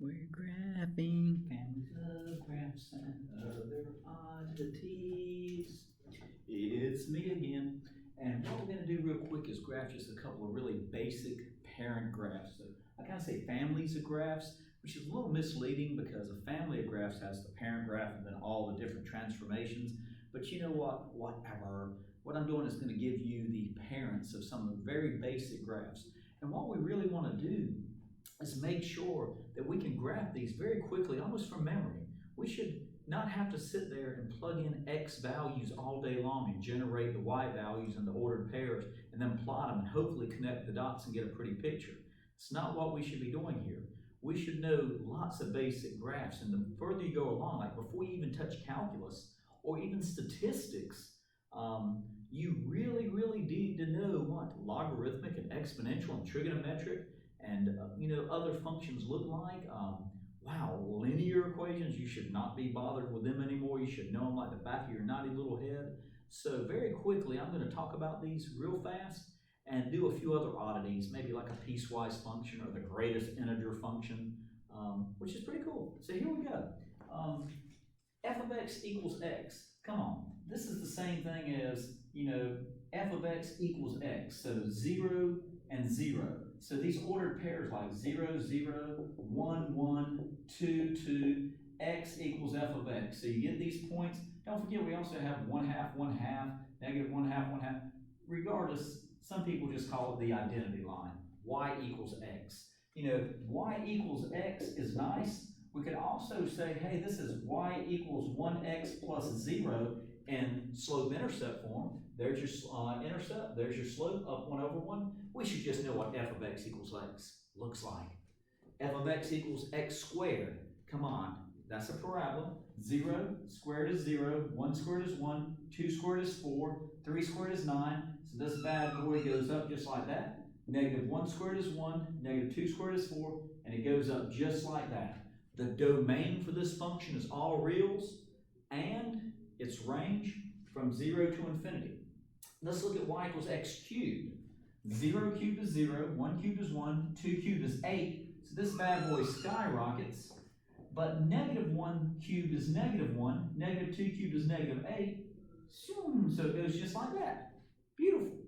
We're graphing families of graphs and other oddities. It's me again. And what we're going to do real quick is graph just a couple of really basic parent graphs. So I kind of say families of graphs, which is a little misleading because a family of graphs has the parent graph and then all the different transformations. But you know what? Whatever. What I'm doing is going to give you the parents of some of the very basic graphs. And what we really want to do is make sure that we can graph these very quickly, almost from memory. We should not have to sit there and plug in X values all day long and generate the Y values in the ordered pairs and then plot them and hopefully connect the dots and get a pretty picture. It's not what we should be doing here. We should know lots of basic graphs, and the further you go along, like before you even touch calculus or even statistics, you really need to know what logarithmic and exponential and trigonometric and other functions look like. Wow, linear equations, you should not be bothered with them anymore. You should know them like the back of your naughty little head. So very quickly, I'm going to talk about these real fast and do a few other oddities, maybe like a piecewise function or the greatest integer function, which is pretty cool. So here we go. F of x equals x. Come on, this is the same thing as, f of x equals x. So 0 and 0. So these ordered pairs like 0, 0, 1, 1, 2, 2, x equals f of x. So you get these points. Don't forget we also have 1/2, 1/2, negative 1/2, 1/2. Regardless, some people just call it the identity line. Y equals x. Y equals x is nice. We could also say, hey, this is y equals 1x plus 0 in slope-intercept form. There's your intercept, there's your slope, up 1 over 1. We should just know what f of x equals x looks like. F of x equals x squared. Come on, that's a parabola. 0 squared is 0, 1 squared is 1, 2 squared is 4, 3 squared is 9. So this bad boy goes up just like that. Negative 1 squared is 1, negative 2 squared is 4, and it goes up just like that. The domain for this function is all reals, and its range from 0 to infinity. Let's look at y equals x cubed. 0 cubed is 0, 1 cubed is 1, 2 cubed is 8. So this bad boy skyrockets. But negative 1 cubed is negative 1, negative 2 cubed is negative 8. So it goes just like that. Beautiful.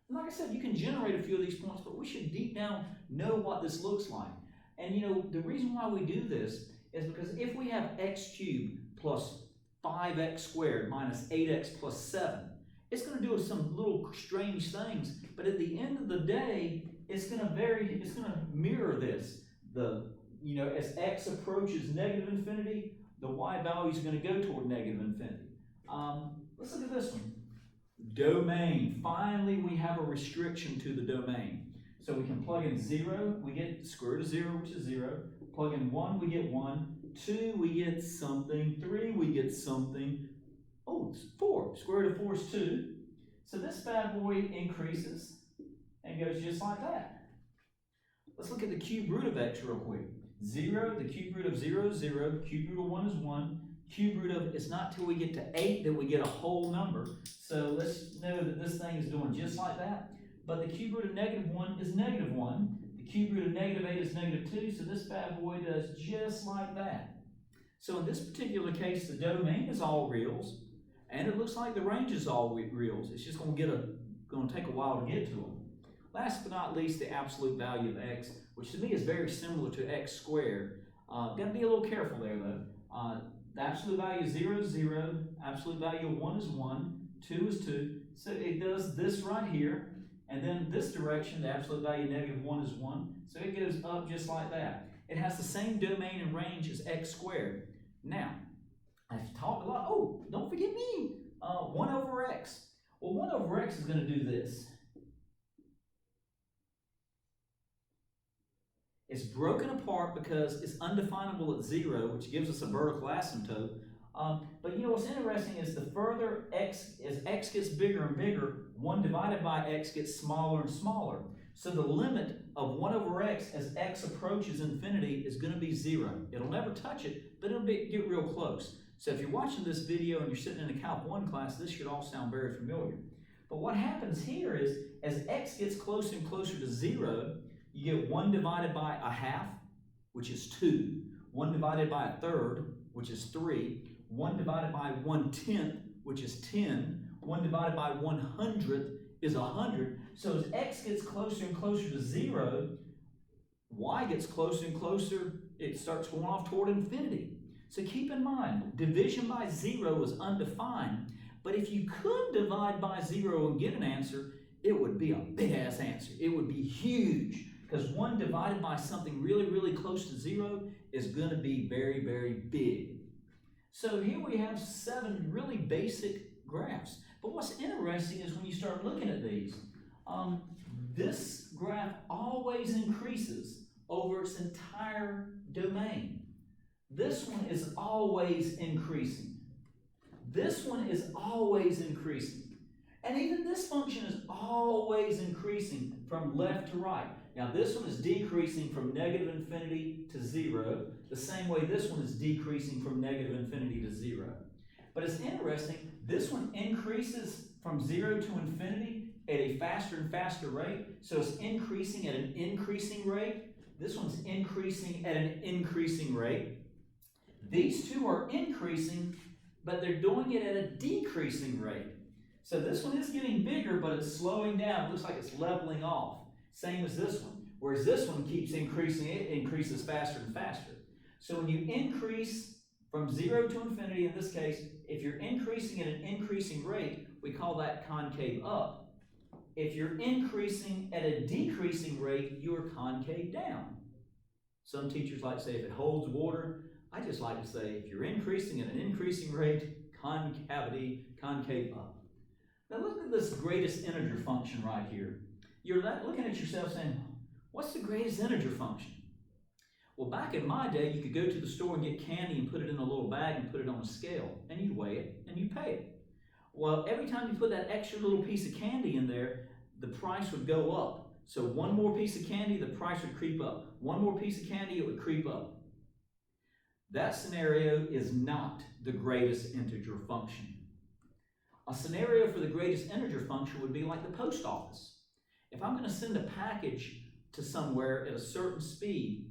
And like I said, you can generate a few of these points, but we should deep down know what this looks like. And the reason why we do this is because if we have x cubed plus 5x squared minus 8x plus 7, it's going to do some little strange things, but at the end of the day, it's going to mirror this. As x approaches negative infinity, the y value is going to go toward negative infinity. Let's look at this one. Domain. Finally, we have a restriction to the domain. So we can plug in 0, we get square root of 0, which is 0. Plug in 1, we get 1. 2, we get something. 3, we get something. Oh, it's 4. Square root of 4 is 2. So this bad boy increases and goes just like that. Let's look at the cube root of x real quick. 0, the cube root of 0 is 0. Cube root of 1 is 1. Cube root of, it's not till we get to 8 that we get a whole number. So let's know that this thing is doing just like that. But the cube root of negative 1 is negative 1. The cube root of negative 8 is negative 2. So this bad boy does just like that. So in this particular case, the domain is all reals. And it looks like the range is all reals. It's just going to take a while to get to them. Last but not least, the absolute value of x, which to me is very similar to x squared. Got to be a little careful there though. The absolute value of 0 is 0. Absolute value of 1 is 1. 2 is 2. So it does this right here. And then this direction, the absolute value of negative 1 is 1. So it goes up just like that. It has the same domain and range as x squared. Now, I've talked a lot. Oh, don't forget me. 1 over x. Well, 1 over x is going to do this. It's broken apart because it's undefinable at 0, which gives us a vertical asymptote. But what's interesting is the further as x gets bigger and bigger, 1 divided by x gets smaller and smaller. So the limit of 1 over x as x approaches infinity is going to be 0. It'll never touch it, but it'll get real close. So if you're watching this video and you're sitting in a Calc 1 class, this should all sound very familiar. But what happens here is, as x gets closer and closer to 0, you get 1 divided by a half. which is 2. 1 divided by a third, which is 3. 1 divided by 1/10, which is 10. 1 divided by 1/100 is 100. So as x gets closer and closer to 0, y gets closer and closer, it starts going off toward infinity. So keep in mind, division by 0 is undefined, but if you could divide by 0 and get an answer, it would be a big-ass answer. It would be huge, because 1 divided by something really, really close to 0 is going to be very, very big. So here we have 7 really basic graphs. But what's interesting is when you start looking at these, this graph always increases over its entire domain. This one is always increasing. This one is always increasing. And even this function is always increasing from left to right. Now this one is decreasing from negative infinity to 0, the same way this one is decreasing from negative infinity to 0. But it's interesting, this one increases from 0 to infinity at a faster and faster rate, so it's increasing at an increasing rate. This one's increasing at an increasing rate. These two are increasing, but they're doing it at a decreasing rate. So this one is getting bigger, but it's slowing down. It looks like it's leveling off. Same as this one. Whereas this one keeps increasing, it increases faster and faster. So when you increase from 0 to infinity, in this case, if you're increasing at an increasing rate, we call that concave up. If you're increasing at a decreasing rate, you're concave down. Some teachers like to say if it holds water. I just like to say if you're increasing at an increasing rate, concavity, concave up. Now look at this greatest integer function right here. You're looking at yourself saying, what's the greatest integer function? Well, back in my day, you could go to the store and get candy and put it in a little bag and put it on a scale, and you'd weigh it and you'd pay it. Well, every time you put that extra little piece of candy in there, the price would go up. So one more piece of candy, the price would creep up. One more piece of candy, it would creep up. That scenario is not the greatest integer function. A scenario for the greatest integer function would be like the post office. If I'm going to send a package to somewhere at a certain speed,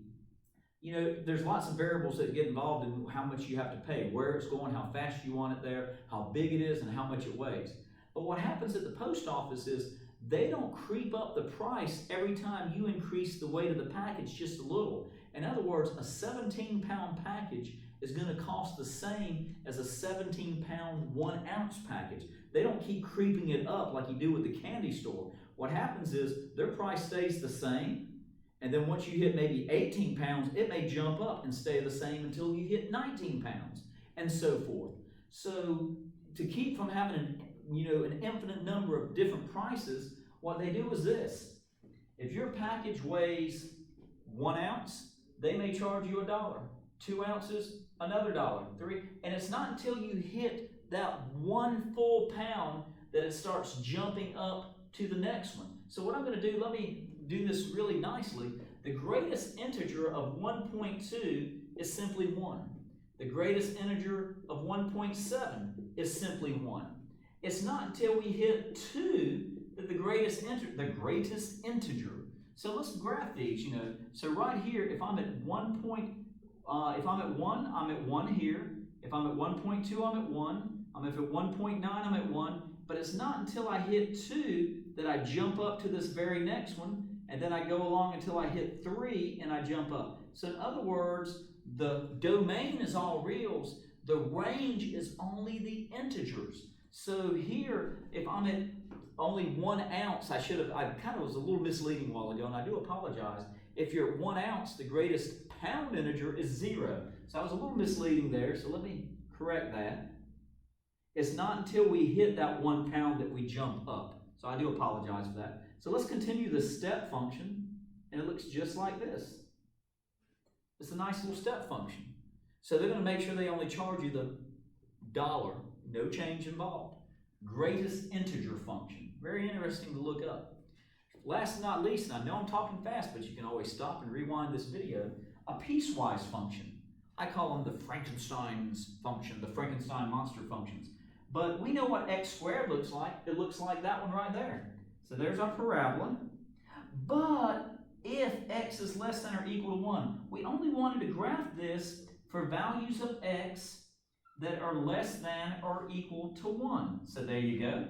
you know, there's lots of variables that get involved in how much you have to pay, where it's going, how fast you want it there, how big it is, and how much it weighs. But what happens at the post office is they don't creep up the price every time you increase the weight of the package just a little. In other words, a 17-pound package is going to cost the same as a 17-pound 1-ounce package. They don't keep creeping it up like you do with the candy store. What happens is their price stays the same, and then once you hit maybe 18 pounds, it may jump up and stay the same until you hit 19 pounds, and so forth. So to keep from having an infinite number of different prices, what they do is this. If your package weighs 1 ounce, they may charge you $1. 2 ounces, another $1. 3, and it's not until you hit that 1 full pound that it starts jumping up to the next one. So what I'm going to do, let me do this really nicely. The greatest integer of 1.2 is simply 1. The greatest integer of 1.7 is simply 1. It's not until we hit 2 that the greatest integer. So let's graph these, So right here, if I'm at 1, I'm at 1 here. If I'm at 1.2, I'm at 1. If I'm at 1.9, I'm at 1. But it's not until I hit 2 that I jump up to this very next one, and then I go along until I hit 3 and I jump up. So in other words, the domain is all reals. The range is only the integers. So here, if I'm at only 1 ounce, I kind of was a little misleading a while ago, and I do apologize. If you're at 1 ounce, the greatest pound integer is 0. So I was a little misleading there, so let me correct that. It's not until we hit that 1 pound that we jump up. So I do apologize for that. So let's continue the step function, and it looks just like this. It's a nice little step function. So they're going to make sure they only charge you the $1, no change involved. Greatest integer function. Very interesting to look up. Last but not least, and I know I'm talking fast, but you can always stop and rewind this video, a piecewise function. I call them the Frankenstein's function, the Frankenstein monster functions. But we know what x squared looks like. It looks like that one right there. So there's our parabola. But if x is less than or equal to 1. We only wanted to graph this for values of x that are less than or equal to 1. So there you go.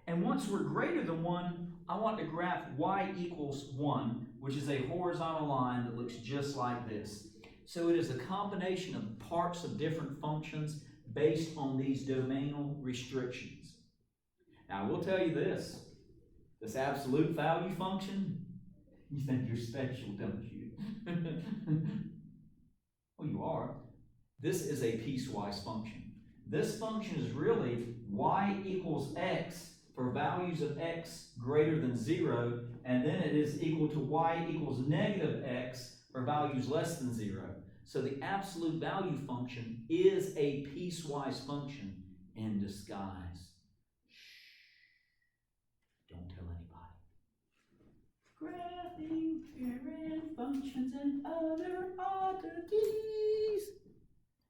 And once we're greater than 1, I want to graph y equals 1, which is a horizontal line that looks just like this. So it is a combination of parts of different functions based on these domainal restrictions. Now I will tell you this absolute value function, you think you're special, don't you? Well, you are. This is a piecewise function. This function is really y equals x for values of x greater than 0, and then it is equal to y equals negative x for values less than 0. So the absolute value function is a piecewise function in disguise. Don't tell anybody. Graphing, parent functions, and other